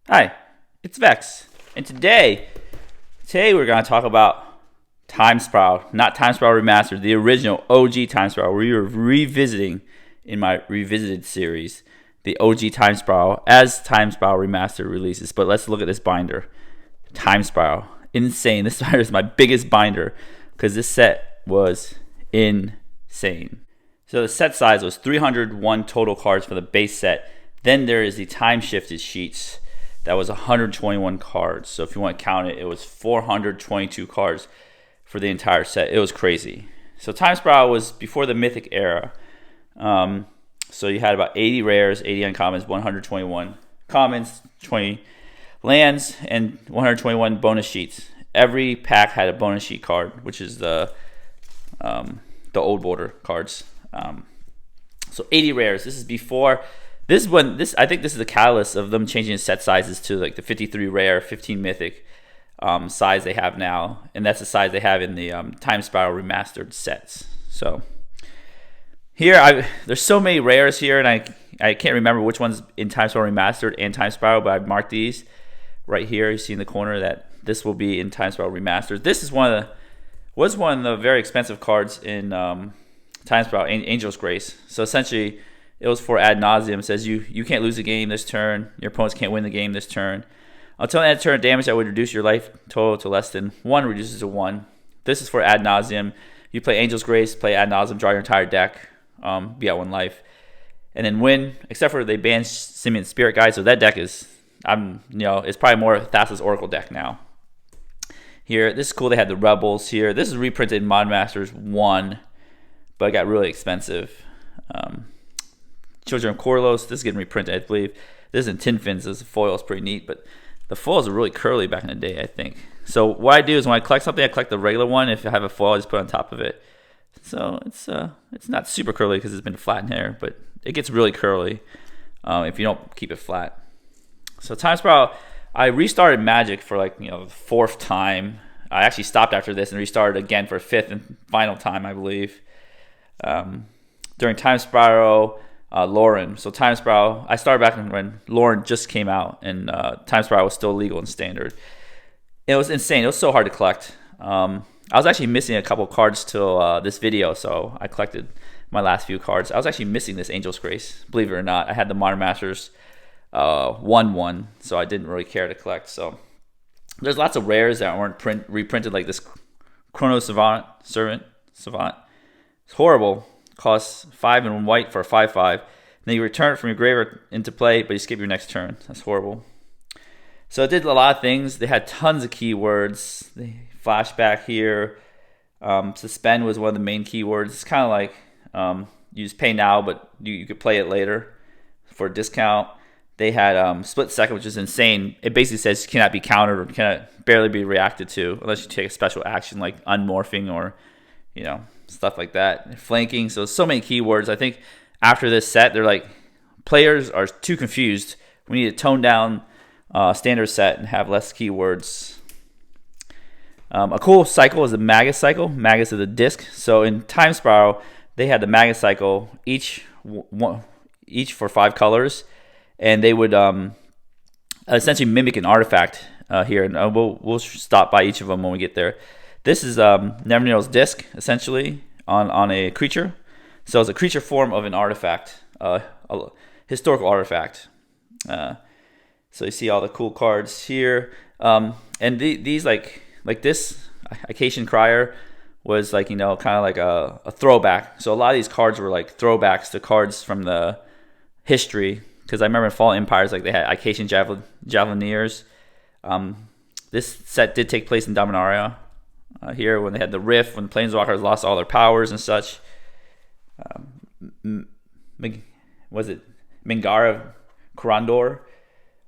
Hi, it's Vex, and today we're going to talk about Time Spiral, not Time Spiral Remastered, the original OG Time Spiral. We were revisiting in my Revisited series the OG Time Spiral as Time Spiral Remastered releases. But let's look at this binder, Time Spiral. Insane. This binder is my biggest binder because this set was insane. So the set size was 301 total cards for the base set. Then there is the time shifted sheets. That was 121 cards. So if you want to count it, it was 422 cards for the entire set. It was crazy. So Time Spiral was before the Mythic era. So you had about 80 rares, 80 uncommons, 121 commons, 20 lands, and 121 bonus sheets. Every pack had a bonus sheet card, which is the old border cards. So 80 rares. This is before. I think this is the catalyst of them changing set sizes to like the 53 rare, 15 mythic size they have now, and that's the size they have in the Time Spiral Remastered sets. So here, there's so many rares here, and I can't remember which ones in Time Spiral Remastered and Time Spiral, but I've marked these right here. You see in the corner that this will be in Time Spiral Remastered. This is one of the very expensive cards in Time Spiral, Angel's Grace. So essentially, it was for ad nauseum. It says you can't lose the game this turn. Your opponents can't win the game this turn. Until the end of turn, damage that would reduce your life total to less than 1 reduces to 1. This is for ad nauseum. You play Angel's Grace, play ad nauseum, draw your entire deck, be at 1 life, and then win. Except for they banned Simian Spirit Guide, so that deck is it's probably more Thassa's Oracle deck now. Here, this is cool. They had the Rebels here. This is reprinted in Mod Masters 1, but it got really expensive. Children of Corlos, this is getting reprinted, I believe. This is in Tin Fins. This foil is pretty neat, but the foils are really curly back in the day, I think. So what I do is when I collect something, I collect the regular one. If I have a foil, I just put it on top of it. So it's not super curly because it's been flattened here, but it gets really curly if you don't keep it flat. So Time Spiral, I restarted Magic for the 4th time. I actually stopped after this and restarted again for a 5th and final time, I believe. During Time Spiral Lorwyn. So Time Spiral, I started back when Lorwyn just came out, and Time Spiral was still legal and standard. It was insane. It was so hard to collect. I was actually missing a couple cards till this video, so I collected my last few cards. I was actually missing this Angel's Grace, believe it or not. I had the Modern Masters 1-1, so I didn't really care to collect. So there's lots of rares that weren't reprinted, like this Chrono Savant. It's horrible. Costs 5 and white for a 5/5. Then you return it from your graveyard into play, but you skip your next turn. That's horrible. So it did a lot of things. They had tons of keywords. The flashback here. Suspend was one of the main keywords. It's kind of like you just pay now, but you could play it later for a discount. They had split second, which is insane. It basically says you cannot be countered or cannot barely be reacted to unless you take a special action like unmorphing or stuff like that. Flanking. So many keywords. I think after this set, they're like, players are too confused. We need to tone down standard set and have less keywords. A cool cycle is the Magus Cycle. Magus is a disc. So in Time Spiral, they had the Magus Cycle, each for 5 colors, and they would essentially mimic an artifact here. And we'll stop by each of them when we get there. This is Neverneel's disc, essentially, on a creature. So it's a creature form of an artifact, a historical artifact. So you see all the cool cards here. And these, like this, Acacian Crier was kind of like a throwback. So a lot of these cards were like throwbacks to cards from the history. Because I remember in Fallen Empires, they had Acacian Javelineers. This set did take place in Dominaria. Here, when they had the Rift, when the Planeswalkers lost all their powers and such. Was it Mingara Corandor?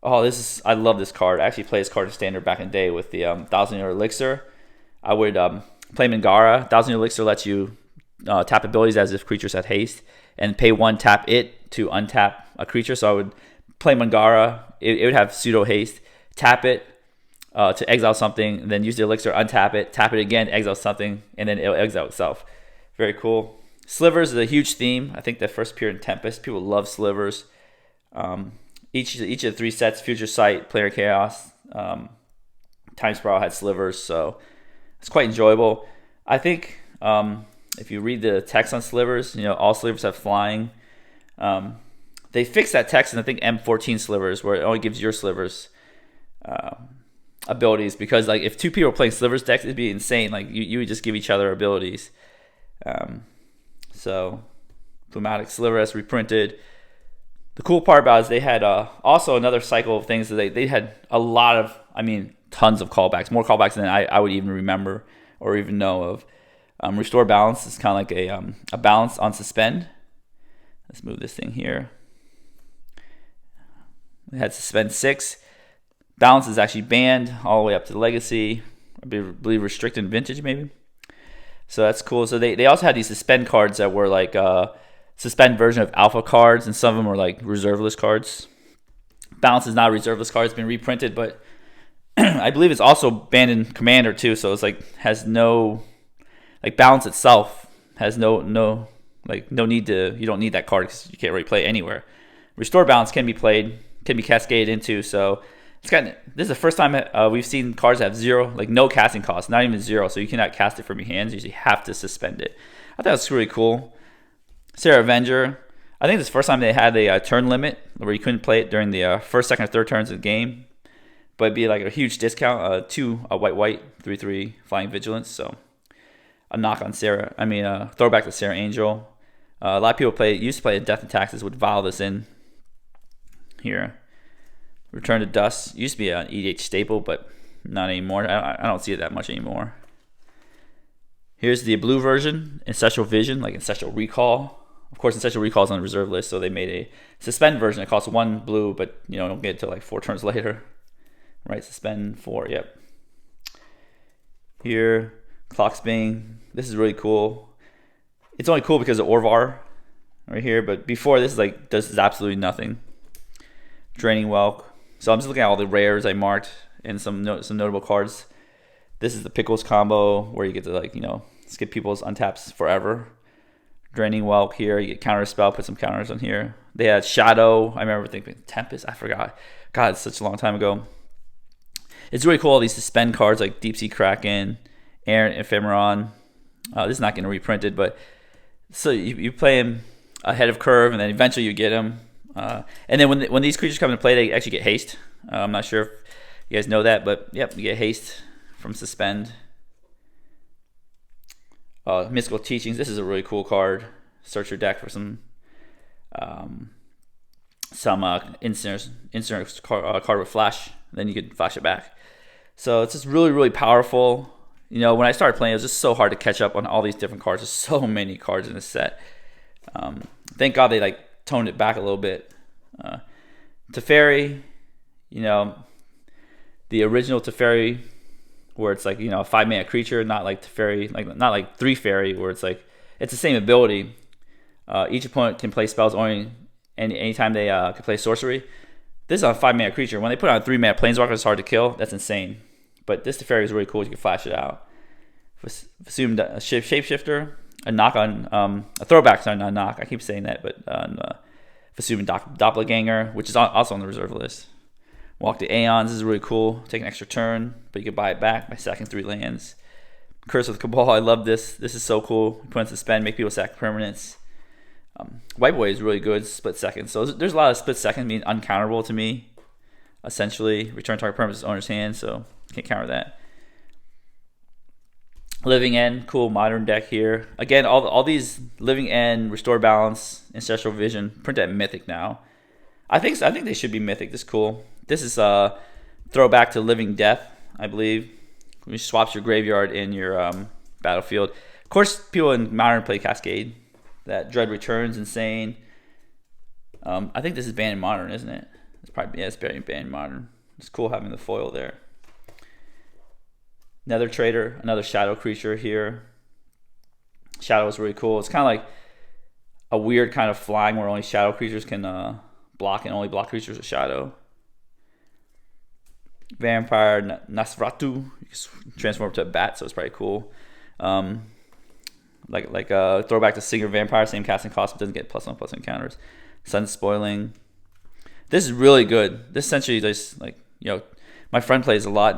Oh, I love this card. I actually played this card in Standard back in the day with the 1,000-year Elixir. I would play Mingara. 1,000-year Elixir lets you tap abilities as if creatures had haste, and pay 1, tap it to untap a creature. So I would play Mingara. It would have pseudo haste. Tap it to exile something, and then use the elixir, untap it, tap it again, exile something, and then it'll exile itself. Very cool. Slivers is a huge theme. I think that first appeared in Tempest. People love Slivers. each of the 3 sets, Future Sight, Planar Chaos, Time Spiral had Slivers, so it's quite enjoyable. I think if you read the text on Slivers, all Slivers have flying. They fixed that text in, I think, M14 Slivers, where it only gives your Slivers abilities, because like if 2 people are playing Slivers decks, it'd be insane. Like you would just give each other abilities. So Plumatic Sliver has reprinted. The cool part about it is they had also another cycle of things that they had a lot of, tons of callbacks, more callbacks than I would even remember or even know of. Restore Balance is kind of like a balance on Suspend. Let's move this thing here. They had Suspend 6. Balance is actually banned all the way up to Legacy. I believe Restricted Vintage maybe. So that's cool. So they also had these Suspend cards that were like Suspend version of Alpha cards, and some of them were like reserve list cards. Balance is not a reserve list card. It's been reprinted, but I believe it's also banned in Commander too. So it's like has no, like Balance itself has no need to, you don't need that card because you can't really play it anywhere. Restore Balance can be played, can be cascaded into. So this is the first time we've seen cards that have 0, like no casting cost, not even 0. So you cannot cast it from your hands. You usually have to suspend it. I thought that's really cool. Sarah Avenger. I think this is the first time they had a turn limit where you couldn't play it during the first, second, or third turns of the game. But it'd be like a huge discount. 2 white, 3/3 Flying Vigilance. So a knock on Sarah. Throwback to Sarah Angel. A lot of people used to play Death and Taxes, would vial this in here. Return to Dust used to be an EDH staple, but not anymore. I don't see it that much anymore. Here's the blue version, Ancestral Vision, like Ancestral Recall. Of course, Ancestral Recall is on the reserve list, so they made a Suspend version that costs 1 blue, but don't get it till like 4 turns later. Right, Suspend 4, yep. Here, Clocksbane. This is really cool. It's only cool because of Orvar right here, but before this does absolutely nothing. Draining Welk. So I'm just looking at all the rares I marked and some notable cards. This is the Pickles combo where you get to skip people's untaps forever. Draining Welk here, you get counter spell, put some counters on here. They had Shadow. I remember thinking Tempest. I forgot. God, it's such a long time ago. It's really cool. All these Suspend cards like Deep Sea Kraken, Errant Ephemeron. This is not getting reprinted, but so you play him ahead of curve, and then eventually you get him. And then when these creatures come into play, they actually get haste. I'm not sure if you guys know that, but yep, you get haste from Suspend. Mystical Teachings. This is a really cool card. Search your deck for some instant card with flash. Then you could flash it back. So it's just really, really powerful. When I started playing, it was just so hard to catch up on all these different cards. There's so many cards in this set. Thank God they toned it back a little bit. Teferi, the original Teferi, where it's like a 5-mana creature, not like Teferi, not like 3 fairy, where it's like it's the same ability. Each opponent can play spells only anytime they can play sorcery. This is a 5-mana creature. When they put on a 3-mana Planeswalker, it's hard to kill. That's insane. But this Teferi is really cool. You can flash it out. Assumed a Shapeshifter, a knock on a throwback. Sorry, not a knock. I keep saying that, but assuming Doppelganger, which is also on the reserve list. Walk to Aeons. This is really cool. Take an extra turn, but you can buy it back by sacking 3 lands. Curse of the Cabal. I love this. This is so cool. You put in Suspend, make people sack permanents. White Boy is really good, split second. So there's a lot of split second being uncounterable to me. Essentially, return target permanent to owner's hand, so can't counter that. Living End, cool modern deck here. Again, all these Living End, Restore Balance, Ancestral Vision, print at Mythic now. I think they should be Mythic. This is cool. This is a throwback to Living Death, I believe. Which swaps your graveyard in your battlefield. Of course, people in Modern play Cascade. That Dread Returns, insane. I think this is banned in Modern, isn't it? It's banned in Modern. It's cool having the foil there. Nether Trader, another shadow creature here. Shadow is really cool. It's kind of like a weird kind of flying where only shadow creatures can block, and only block creatures with shadow. Vampire Nosferatu. You can transform to a bat, so it's pretty cool. Like throwback to Singer Vampire, same casting cost, but doesn't get +1/+1 counters. Sun Spoiling. This is really good. This essentially just like, my friend plays a lot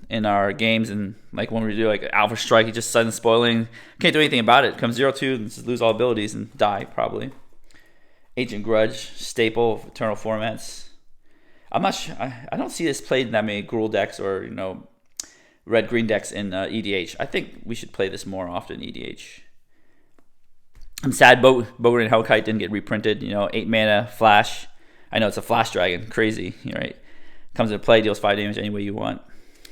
in our games, and like when we do like Alpha Strike, he just sudden spoiling. Can't do anything about it. Comes 0-2 and just lose all abilities and die probably. Ancient Grudge, staple of Eternal formats. I'm not sure. I don't see this played in that many Gruul decks or red-green decks in EDH. I think we should play this more often in EDH. I'm sad Bogan and Hellkite didn't get reprinted. 8 mana, flash. I know it's a flash dragon. Crazy, right? Comes into play, deals 5 damage any way you want.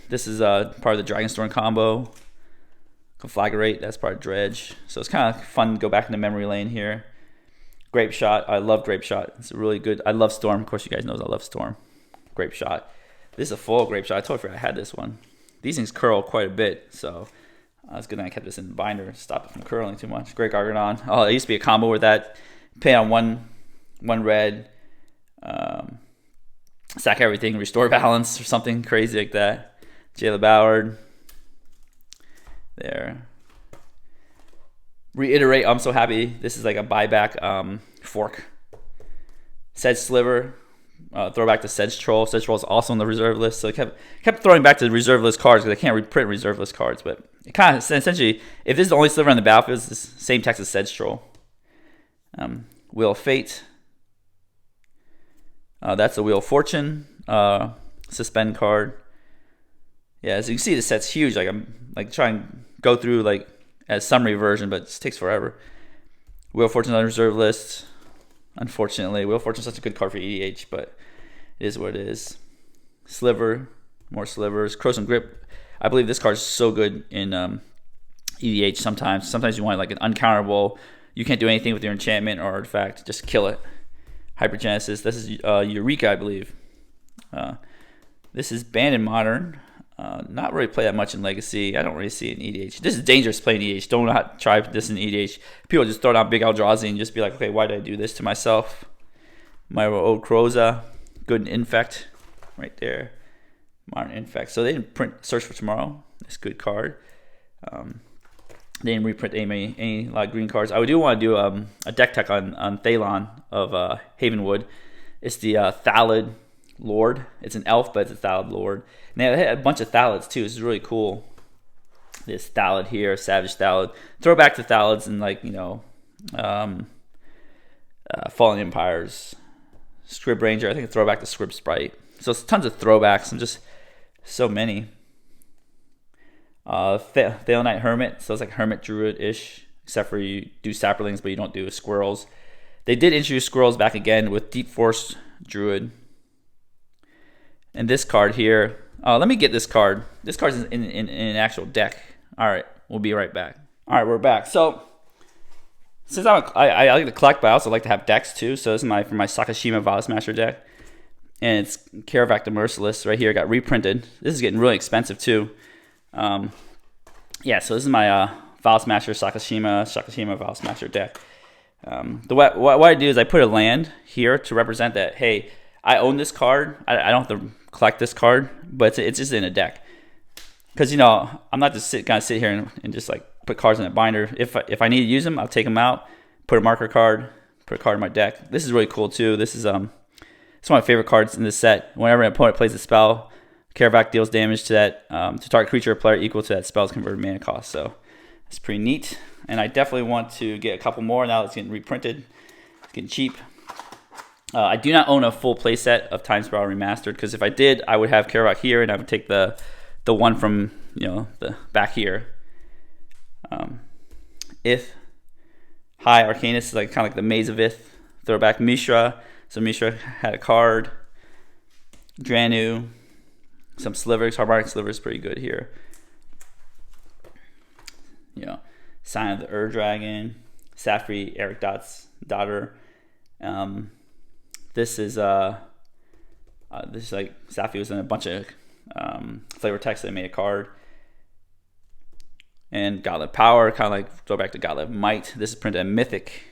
This is part of the Dragonstorm combo. Conflagrate, that's part of Dredge. So it's kind of fun to go back into memory lane here. Grape Shot, I love Grape Shot. It's really good. I love Storm. Of course, you guys know I love Storm. Grape Shot. This is a full Grape Shot. I totally forgot I had this one. These things curl quite a bit, so it's good that I kept this in the binder to stop it from curling too much. Great Gargadon. Oh, it used to be a combo with that. Pay on one red, sack everything, restore balance or something crazy like that. Jayla Ballard. There. Reiterate, I'm so happy. This is like a buyback fork. Sedge Sliver. Throwback to Sedge Troll. Sedge Troll is also on the reserve list, so I kept throwing back to the reserve list cards because I can't reprint reserve list cards. But it kind of essentially, if this is the only Sliver on the battlefield, it's the same text as Sedge Troll. Wheel of Fate. That's the Wheel of Fortune suspend card. Yeah, as you can see, this set's huge. Like I'm like trying to go through like a summary version, but it just takes forever. Wheel of Fortune on the reserve list. Unfortunately, Wheel of Fortune is such a good card for EDH, but it is what it is. Sliver, more Slivers. Corrosive Grip. I believe this card is so good in EDH sometimes. Sometimes you want like an uncounterable. You can't do anything with your enchantment or artifact. Just kill it. Hypergenesis. This is Eureka, I believe. This is banned in Modern. Not really play that much in Legacy. I don't really see it in EDH. This is dangerous playing EDH. Don't not try this in EDH. People just throw down big Eldrazi and just be like, okay, why did I do this to myself? Myro Old Croza. Good in Infect. Right there. Modern Infect. So they didn't print Search for Tomorrow. That's a good card. They didn't reprint any lot of green cards. I do want to do a deck tech on Thalon of Havenwood. It's the Thallid Lord. It's an elf, but it's a Thallid Lord. And they had a bunch of Thalids too. This is really cool. This Thallid here, Savage Thallid. Throwback to Thalids and like Fallen Empires, Scrib Ranger. I think it's throwback to Scrib Sprite. So it's tons of throwbacks and just so many. Thalonite Hermit. So it's like Hermit Druid-ish, except for you do Saplings, but you don't do Squirrels. They did introduce Squirrels back again with Deep Force Druid. And this card here. Let me get this card. This card's in an actual deck. All right, we'll be right back. All right, we're back. So since I like to collect, but I also like to have decks too. So this is for my Sakashima Vial Smasher deck, and it's Karavak the Merciless right here. Got reprinted. This is getting really expensive too. Yeah, so this is my Vial Smasher Sakashima Vial Smasher deck. What I do is I put a land here to represent that. Hey, I own this card. I don't have to collect this card, but it's just in a deck. Because I'm not just sit here and just like put cards in a binder. If I need to use them, I'll take them out, put a marker card, put a card in my deck. This is really cool too. This is it's one of my favorite cards in this set. Whenever an opponent plays a spell, Karavak deals damage to that to target creature or player equal to that spell's converted mana cost. So it's pretty neat. And I definitely want to get a couple more now that it's getting reprinted. It's getting cheap. I do not own a full playset of Time Spiral Remastered, because if I did, I would have Karavak here, and I would take the one from the back here. Ith, High Arcanist is like kind of like the Maze of Ith. Throwback Mishra, so Mishra had a card. Dranu, some Slivers, Harmonic Slivers, pretty good here. Sign of the Ur-Dragon, Safri, Eric Dot's daughter. This is like Safi was in a bunch of flavor text that made a card. And Gauntlet Power, kind of like throw back to Gauntlet Might. This is printed at Mythic.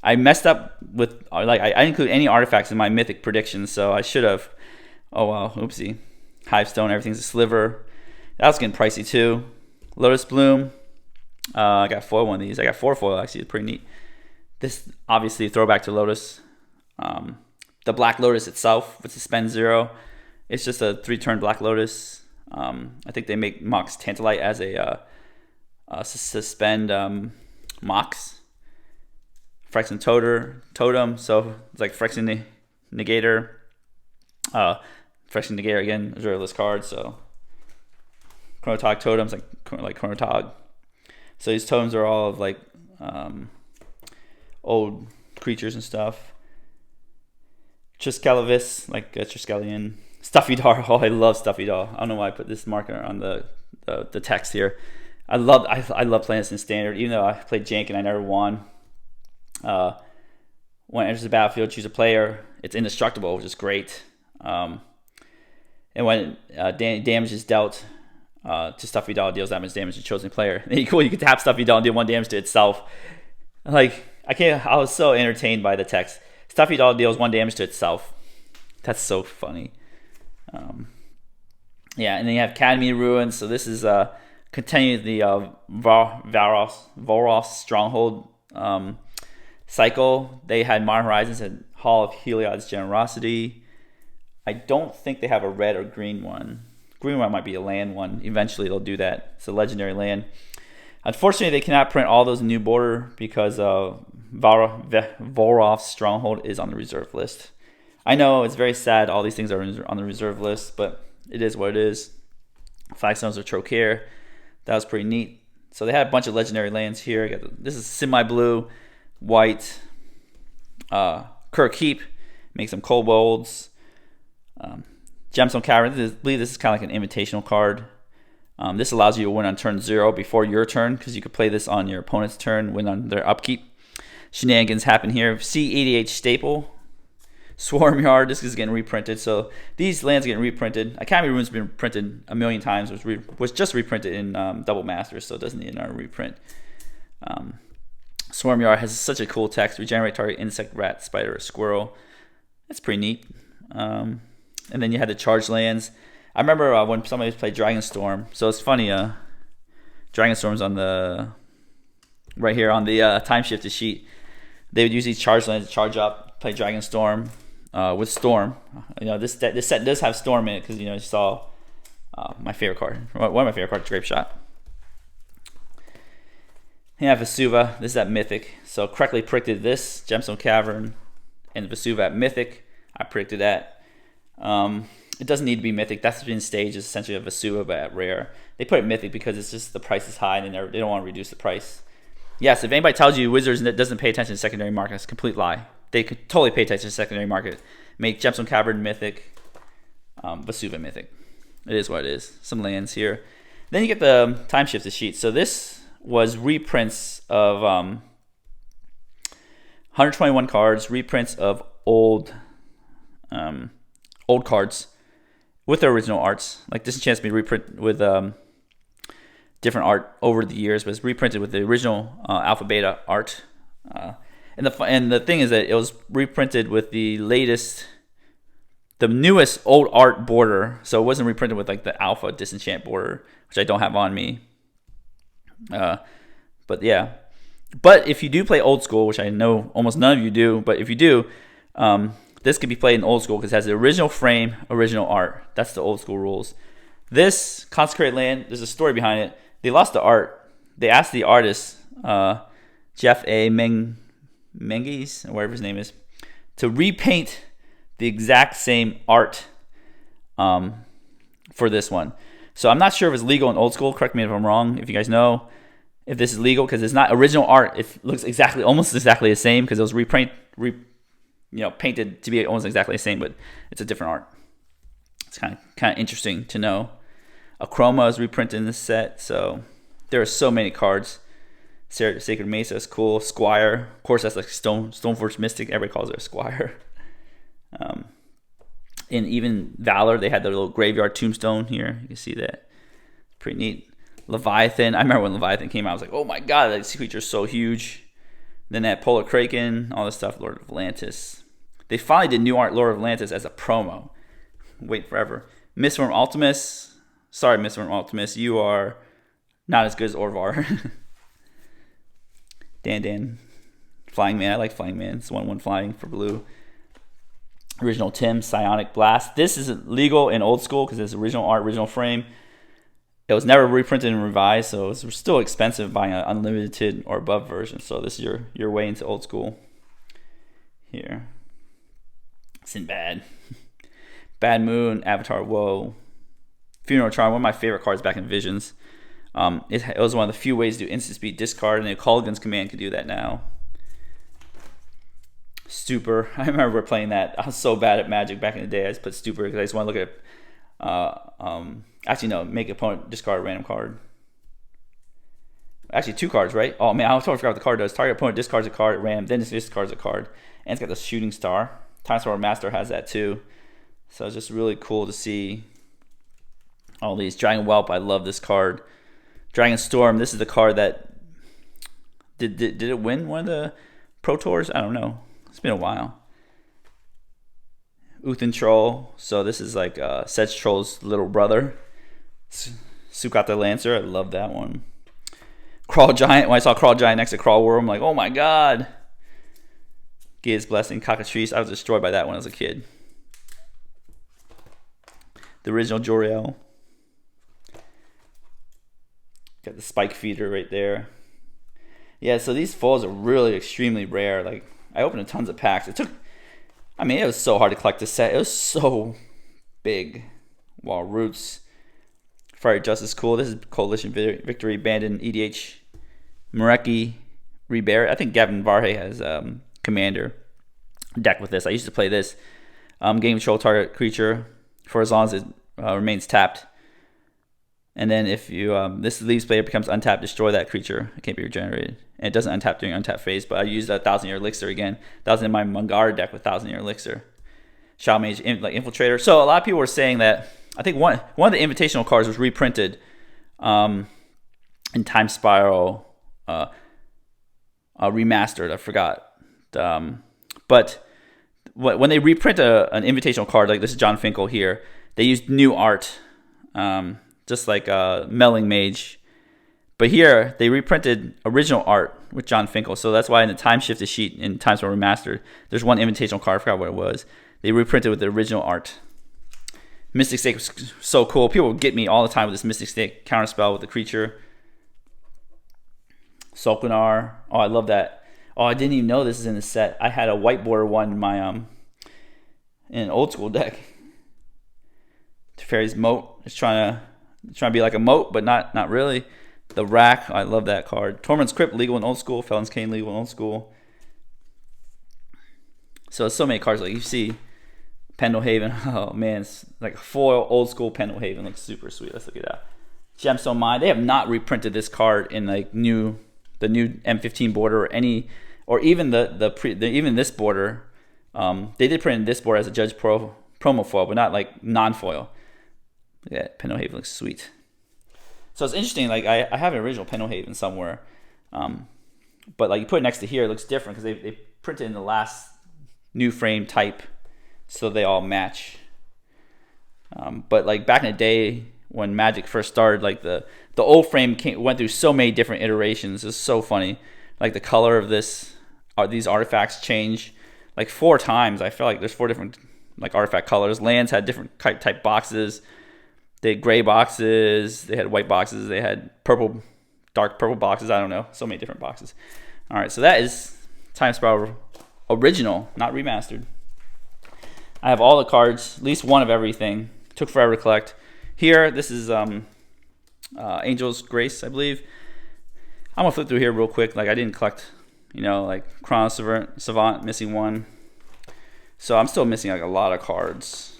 I messed up with I didn't include any artifacts in my Mythic predictions, so I should have. Oh wow, oopsie. Hivestone, everything's a sliver. That was getting pricey too. Lotus Bloom. I got foil one of these. I got 4 foil actually. It's pretty neat. This obviously throwback to Lotus. the Black Lotus itself, which is spend 0. It's just a 3-turn Black Lotus. I think they make Mox Tantalite as a suspend Mox. Phyrexian Totem, so it's like Phyrexian Negator. Phyrexian Negator again, a zero-less card, so Chronotog Totems like Chronotog. So these totems are all of like old creatures and stuff. Triskelivis, like Triskelion. Stuffy Doll. Oh, I love Stuffy Doll. I don't know why I put this marker on the text here. I love playing this in Standard, even though I played Jank and I never won. When it enters the battlefield, choose a player. It's indestructible, which is great. And when damage is dealt to Stuffy Doll, deals that much damage to chosen player. And cool, you can tap Stuffy Doll and deal 1 damage to itself. Like I was so entertained by the text. Stuffy Doll deals 1 damage to itself. That's so funny. Yeah, and then you have Academy Ruins. So this is continuing the Voros Stronghold cycle. They had Modern Horizons and Hall of Heliod's Generosity. I don't think they have a red or green one. Green one might be a land one. Eventually they'll do that. It's a legendary land. Unfortunately, they cannot print all those in New Border because Voros Stronghold is on the reserve list. I know it's very sad all these things are on the reserve list, but it is what it is. Flagstones of Trocare. That was pretty neat. So they had a bunch of legendary lands here. This is semi-blue, white, Kirkheap. Make some kobolds. Gemstone Cavern. I believe this is kind of like an invitational card. This allows you to win on turn 0 before your turn, because you could play this on your opponent's turn, win on their upkeep. Shenanigans happen here. C88 Staple. Swarm Yard, this is getting reprinted. So these lands are getting reprinted. Academy Ruins has been printed a million times. Was just reprinted in Double Masters, so it doesn't need another reprint. Swarm Yard has such a cool text. Regenerate target insect, rat, spider, or squirrel. That's pretty neat. And then you had the charge lands. I remember when somebody played Dragonstorm. So it's funny. Dragonstorm's on the right here on the time shifted sheet. They would use these charge lands to charge up, play Dragonstorm with Storm. This set does have Storm in it because you saw my favorite card. One of my favorite cards, Grape Shot. You have Vesuva. This is at Mythic. So correctly predicted this Gemstone Cavern and Vesuva at Mythic. I predicted that. It doesn't need to be Mythic. That's been staged as essentially a Vesuva, but at rare. They put it Mythic because it's just the price is high and they don't want to reduce the price. Yes, if anybody tells you Wizards doesn't pay attention to secondary market, it's a complete lie. They could totally pay attention to secondary market. Make Gemstone Cavern Mythic, Vesuva Mythic. It is what it is. Some lands here. Then you get the time shifted sheet. So this was reprints of 121 cards, reprints of old cards with their original arts. Like Disenchant's been reprint with different art over the years, but it's reprinted with the original Alpha Beta art. And the thing is that it was reprinted with the newest old art border. So it wasn't reprinted with like the Alpha Disenchant border, which I don't have on me. But yeah. But if you do play old school, which I know almost none of you do, but if you do, this could be played in old school because it has the original frame, original art. That's the old school rules. This Consecrated Land, there's a story behind it. They lost the art. They asked the artist, Jeff A. Menges, or whatever his name is, to repaint the exact same art for this one. So I'm not sure if it's legal in old school. Correct me if I'm wrong, if you guys know if this is legal, because it's not original art. It looks almost exactly the same because it was painted to be almost exactly the same, but it's a different art. It's kind of interesting to know. Achroma is reprinted in this set, so there are so many cards. Sacred Mesa is cool. Squire, of course, that's like Stoneforge Mystic. Everybody calls it a Squire. And even Valor, they had their little graveyard tombstone here. You can see that. Pretty neat. Leviathan. I remember when Leviathan came out, I was like, oh my god, this creature's so huge. Then that Polar Kraken, all this stuff, Lord of Atlantis. They finally did new art Lord of Atlantis as a promo. Wait forever. Mistworm Ultimus. Sorry, Mistworm Ultimus. You are not as good as Orvar. Dan. Flying Man. I like Flying Man. It's 1/1 flying for blue. Original Tim, Psionic Blast. This is legal in old school because it's original art, original frame. It was never reprinted and revised, so it's still expensive buying an unlimited or above version. So this is your way into old school. Here, Sinbad, Bad Moon, Avatar Woe, Funeral Charm. One of my favorite cards back in Visions. It was one of the few ways to do instant speed discard, and the Culligan's Command could do that now. Stupor. I remember playing that. I was so bad at Magic back in the day. I just put Stupor because I just want to look at. Actually, no. Make opponent discard a random card. Actually, 2 cards, right? Oh man, I totally forgot what the card does. Target opponent discards a card at random, then discards a card, and it's got the Shooting Star. Time Spiral Remastered has that too. So it's just really cool to see all these. Dragon Whelp. I love this card. Dragon Storm. This is the card that did it win one of the Pro Tours? I don't know. It's been a while. Uthin Troll. So this is like Sedge Troll's little brother. Sukat the Lancer. I love that one. Crawl Giant. When I saw Crawl Giant next to Crawl Worm, I'm like, oh my god. Gia's Blessing. Cockatrice. I was destroyed by that when I was a kid. The original Jor-El. Got the Spike Feeder right there. Yeah, so these foils are really extremely rare. Like, I opened tons of packs. It was so hard to collect this set. It was so big. Wall Roots. Fiery Justice, cool. This is Coalition Victory, Bandon, EDH, Mareki, Rebear. I think Gavin Varhe has Commander deck with this. I used to play this. Game control target creature for as long as it remains tapped. And then if you this leaves player becomes untapped, destroy that creature. It can't be regenerated. And it doesn't untap during untap phase, but I used a 1,000-year elixir again. That was in my Mungar deck with 1,000-year elixir. Shadow Mage, like Infiltrator. So a lot of people were saying that, I think one of the invitational cards was reprinted in Time Spiral Remastered. I forgot. But when they reprint an invitational card, like this is John Finkel here, they used new art, just like Melling Mage. But here, they reprinted original art with John Finkel. So that's why in the Time Shifted sheet in Time Spiral Remastered, there's one invitational card. I forgot what it was. They reprinted with the original art. Mystic Stake was so cool. People would get me all the time with this Mystic Stake counterspell with the creature. Solkanar. Oh, I love that. Oh, I didn't even know this is in the set. I had a white border one in my in an old school deck. Teferi's Moat. It's trying to be like a moat, but not really. The Rack. I love that card. Tormund's Crypt, legal in old school. Felon's Cane, legal in old school. So there's so many cards. Like you see Pendlehaven. Oh man, it's like a foil old school Pendlehaven. Looks super sweet. Let's look at that. Gemstone Mine. They have not reprinted this card in like the new M15 border or even even this border. They did print this border as a Judge promo foil, but not like non-foil. Look at that. Pendlehaven looks sweet. So it's interesting. Like I have an original Pendlehaven somewhere, but like you put it next to here, it looks different because they printed in the last new frame type, so they all match. But like back in the day when Magic first started, like the old frame went through so many different iterations. It's so funny. Like the color of these artifacts change like 4 times. I feel like there's 4 different like artifact colors. Lands had different type boxes. They had gray boxes. They had white boxes. They had dark purple boxes. I don't know. So many different boxes. All right, so that is Time Spiral original, not remastered. I have all the cards, at least one of everything. Took forever to collect. Here, this is Angel's Grace, I believe. I'm gonna flip through here real quick. Like I didn't collect, like Chrono Savant, missing one. So I'm still missing like a lot of cards.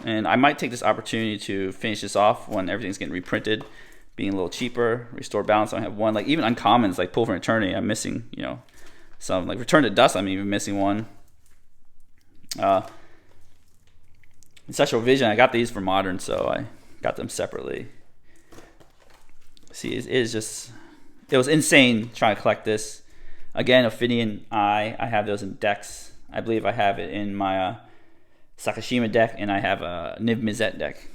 And I might take this opportunity to finish this off when everything's getting reprinted, being a little cheaper. Restore Balance, I only have one. Like even uncommons, like Pull from Eternity, I'm missing, some. Like Return to Dust, I'm even missing one. Ancestral Vision, I got these for Modern, so I got them separately. See, it was insane trying to collect this. Again, Ophidian Eye, I have those in decks. I believe I have it in my Sakashima deck, and I have a Niv Mizzet deck.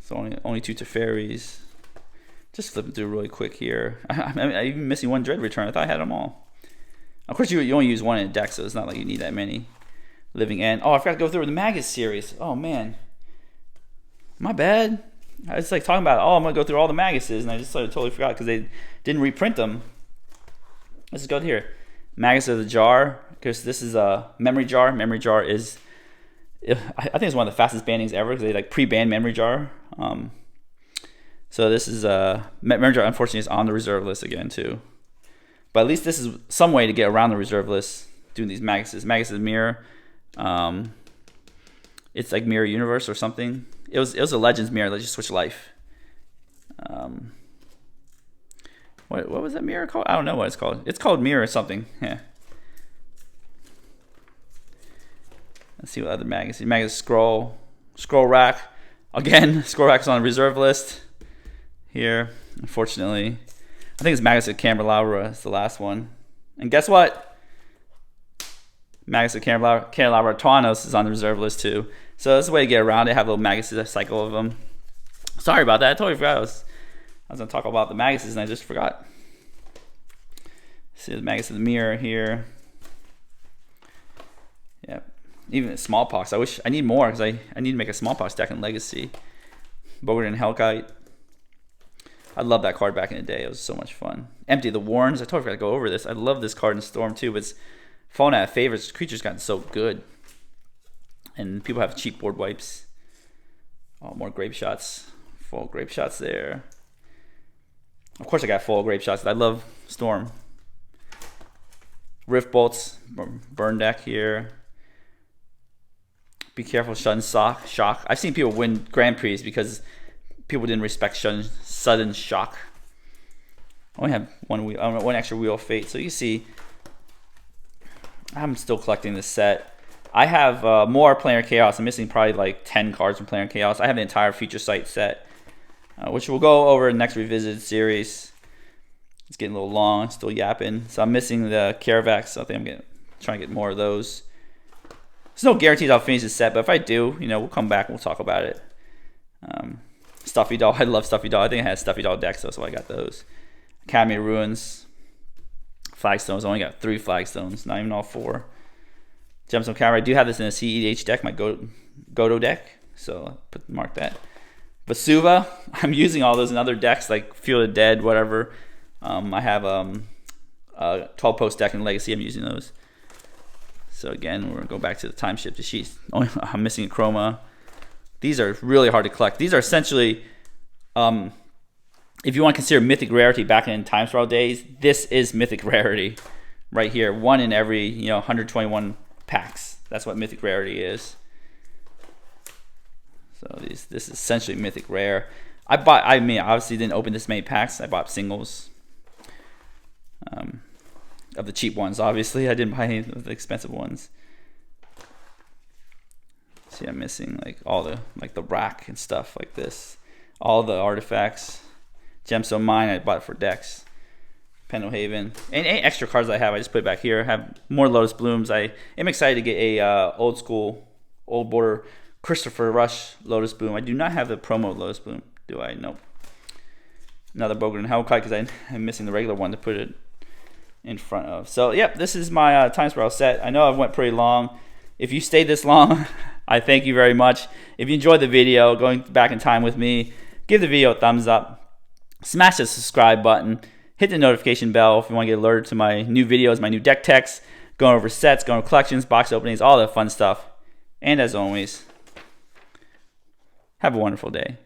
So only 2 Teferis. Just flipping through really quick here. I'm even missing one Dread Return. I thought I had them all. Of course, you only use one in a deck, so it's not like you need that many. Living End. Oh, I forgot to go through the Magus series. Oh, man. My bad. I was like talking about, oh, I'm going to go through all the Maguses, and I just totally forgot because they didn't reprint them. Let's go here. Magus of the Jar, because this is a Memory Jar. Memory Jar is, I think it's one of the fastest bannings ever because they like pre-banned Memory Jar. So this is Memory Jar, unfortunately, is on the reserve list again, too. But at least this is some way to get around the reserve list doing these Maguses. Magus' Mirror. It's like Mirror Universe or something. It was a Legends Mirror. Let's just switch life. What was that mirror called? I don't know what it's called. It's called Mirror or something. Yeah. Let's see what other Magus. Magus Scroll Rack. Again, Scroll Rack's on the reserve list here. Unfortunately, I think it's Magus of Candelabra is the last one. And guess what? Magus of Candelabra Taunos is on the reserve list too. So that's a way to get around it. Have a little Magus cycle of them. Sorry about that. I totally forgot. I was going to talk about the Maguses and I just forgot. See the Magus of the Mirror here. Yeah. Even Smallpox. I need more because I need to make a Smallpox deck in Legacy. Bogan and Hellkite. I love that card back in the day. It was so much fun. Empty the Warrens. I totally forgot to go over this. I love this card in Storm too, but it's fallen out of favor. This creature's gotten so good. And people have cheap board wipes. Oh, more Grape Shots. Full Grape Shots there. Of course I got full Grape Shots. I love Storm. Rift Bolts. Burn deck here. Be careful, Sudden Shock. I've seen people win Grand Prix because people didn't respect Sudden Shock. I only have one extra Wheel of Fate. So you see, I'm still collecting this set. I have more Planar Chaos. I'm missing probably like 10 cards from Planar Chaos. I have the entire Feature Site set, which we'll go over in the next Revisited series. It's getting a little long, still yapping. So I'm missing the Caravax. So I think I'm trying to get more of those. There's no guarantees I'll finish this set, but if I do, we'll come back and we'll talk about it. Stuffy Doll. I love Stuffy Doll. I think I had Stuffy Doll decks, though, so I got those. Academy of Ruins. Flagstones. I only got 3 Flagstones, not even all 4. Gemstone Cavalry. I do have this in a CEDH deck, my Godo deck, so mark that. Vesuva. I'm using all those in other decks, like Field of Dead, whatever. I have a 12-post deck in Legacy. I'm using those. So again, we're going to go back to the Time Shift to Sheath. I'm missing a Chroma. These are really hard to collect. These are essentially, if you want to consider mythic rarity back in Time Spiral days, this is mythic rarity right here. 1 in every 121 packs. That's what mythic rarity is. So this is essentially mythic rare. I obviously didn't open this many packs. I bought singles of the cheap ones. Obviously, I didn't buy any of the expensive ones. See, I'm missing like all the rack and stuff like this. All the artifacts. Gemstone Mine, I bought it for decks. Pendlehaven. And any extra cards I have, I just put it back here. I have more Lotus Blooms. I am excited to get a old border Christopher Rush Lotus Bloom. I do not have the promo Lotus Bloom, do I? Nope. Another Bogan and Hellkite because I'm missing the regular one to put it in front of. So, yep, this is my Time Spiral set. I know I went pretty long. If you stayed this long, I thank you very much. If you enjoyed the video, going back in time with me, give the video a thumbs up. Smash the subscribe button. Hit the notification bell if you want to get alerted to my new videos, my new deck techs, going over sets, going over collections, box openings, all that fun stuff. And as always, have a wonderful day.